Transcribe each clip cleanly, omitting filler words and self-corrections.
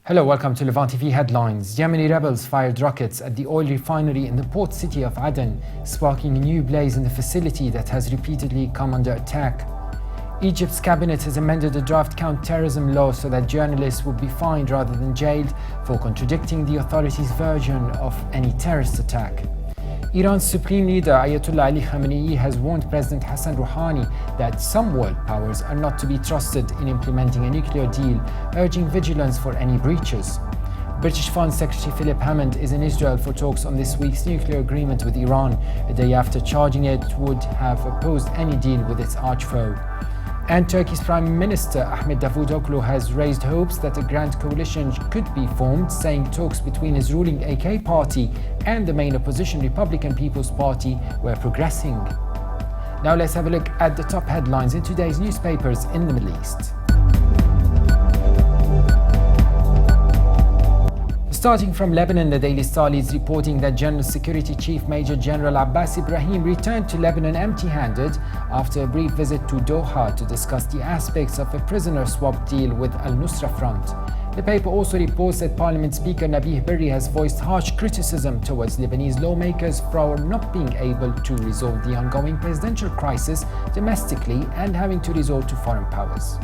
Hello, welcome to Levant TV headlines. Yemeni rebels fired rockets at the oil refinery in the port city of Aden, sparking a new blaze in the facility that has repeatedly come under attack. Egypt's cabinet has amended the draft counter-terrorism law so that journalists would be fined rather than jailed for contradicting the authorities' version of any terrorist attack. Iran's supreme leader Ayatollah Ali Khamenei has warned President Hassan Rouhani that some world powers are not to be trusted in implementing a nuclear deal, urging vigilance for any breaches. British Foreign Secretary Philip Hammond is in Israel for talks on this week's nuclear agreement with Iran, a day after charging it would have opposed any deal with its archfoe. And Turkey's Prime Minister Ahmet Davutoglu has raised hopes that a grand coalition could be formed, saying talks between his ruling AK party and the main opposition Republican People's Party were progressing. Now let's have a look at the top headlines in today's newspapers in the Middle East. Starting from Lebanon, the Daily Star leads reporting that General Security Chief Major General Abbas Ibrahim returned to Lebanon empty-handed after a brief visit to Doha to discuss the aspects of a prisoner swap deal with Al-Nusra Front. The paper also reports that Parliament Speaker Nabih Berri has voiced harsh criticism towards Lebanese lawmakers for not being able to resolve the ongoing presidential crisis domestically and having to resort to foreign powers.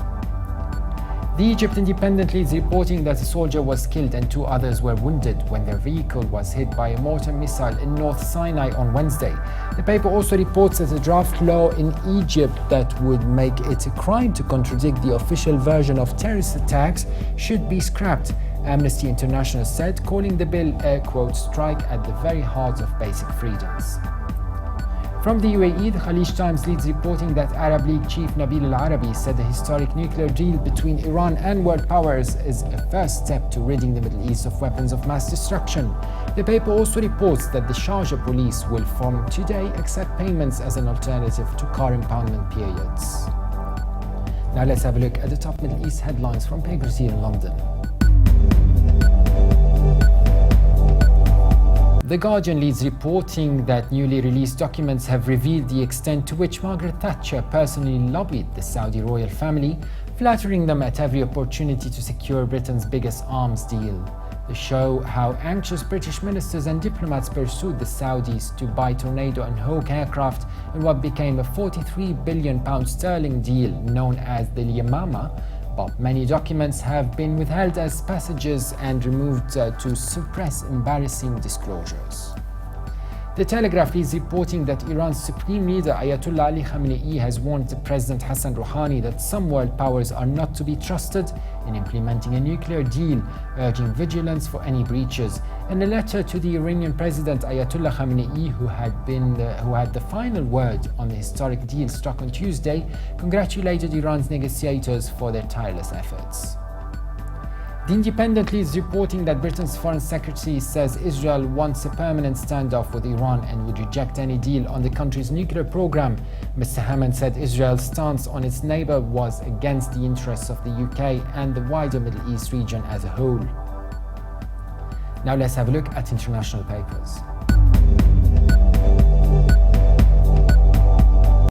The Egypt Independent leads reporting that a soldier was killed and two others were wounded when their vehicle was hit by a mortar missile in North Sinai on Wednesday. The paper also reports that a draft law in Egypt that would make it a crime to contradict the official version of terrorist attacks should be scrapped. Amnesty International said, calling the bill a, quote, strike at the very heart of basic freedoms. From the UAE, the Khalij Times leads reporting that Arab League chief Nabil al-Arabi said the historic nuclear deal between Iran and world powers is a first step to ridding the Middle East of weapons of mass destruction. The paper also reports that the Sharjah police will from today accept payments as an alternative to car impoundment periods. Now let's have a look at the top Middle East headlines from papers here in London. The Guardian leads reporting that newly released documents have revealed the extent to which Margaret Thatcher personally lobbied the Saudi royal family, flattering them at every opportunity to secure Britain's biggest arms deal. They show how anxious British ministers and diplomats pursued the Saudis to buy Tornado and Hawk aircraft in what became a £43 billion sterling deal known as the Yemeni, but many documents have been withheld as passages and removed to suppress embarrassing disclosures. The Telegraph is reporting that Iran's supreme leader Ayatollah Ali Khamenei has warned President Hassan Rouhani that some world powers are not to be trusted in implementing a nuclear deal, urging vigilance for any breaches. In a letter to the Iranian President Ayatollah Khamenei, who had the final word on the historic deal struck on Tuesday, congratulated Iran's negotiators for their tireless efforts. The Independent leads reporting that Britain's Foreign Secretary says Israel wants a permanent standoff with Iran and would reject any deal on the country's nuclear program. Mr. Hammond said Israel's stance on its neighbour was against the interests of the UK and the wider Middle East region as a whole. Now let's have a look at international papers.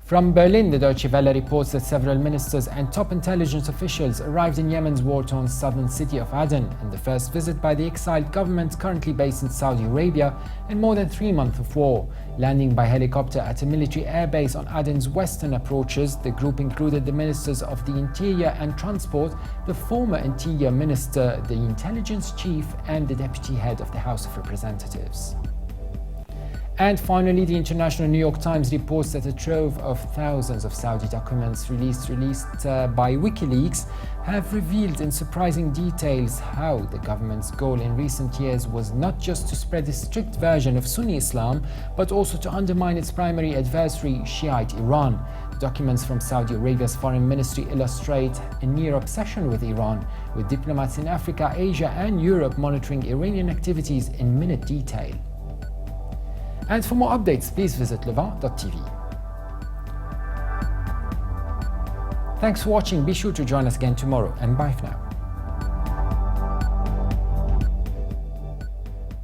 From Berlin, the Deutsche Welle reports that several ministers and top intelligence officials arrived in Yemen's war-torn southern city of Aden in the first visit by the exiled government currently based in Saudi Arabia in more than 3 months of war. Landing by helicopter at a military airbase on Aden's western approaches, the group included the ministers of the Interior and Transport, the former Interior Minister, the Intelligence Chief, and the Deputy Head of the House of Representatives. And finally, the International New York Times reports that a trove of thousands of Saudi documents released by WikiLeaks have revealed in surprising details how the government's goal in recent years was not just to spread a strict version of Sunni Islam, but also to undermine its primary adversary, Shiite Iran. The documents from Saudi Arabia's foreign ministry illustrate a near obsession with Iran, with diplomats in Africa, Asia, and Europe monitoring Iranian activities in minute detail. And for more updates, please visit levant.tv. Thanks for watching. Be sure to join us again tomorrow, and bye for now.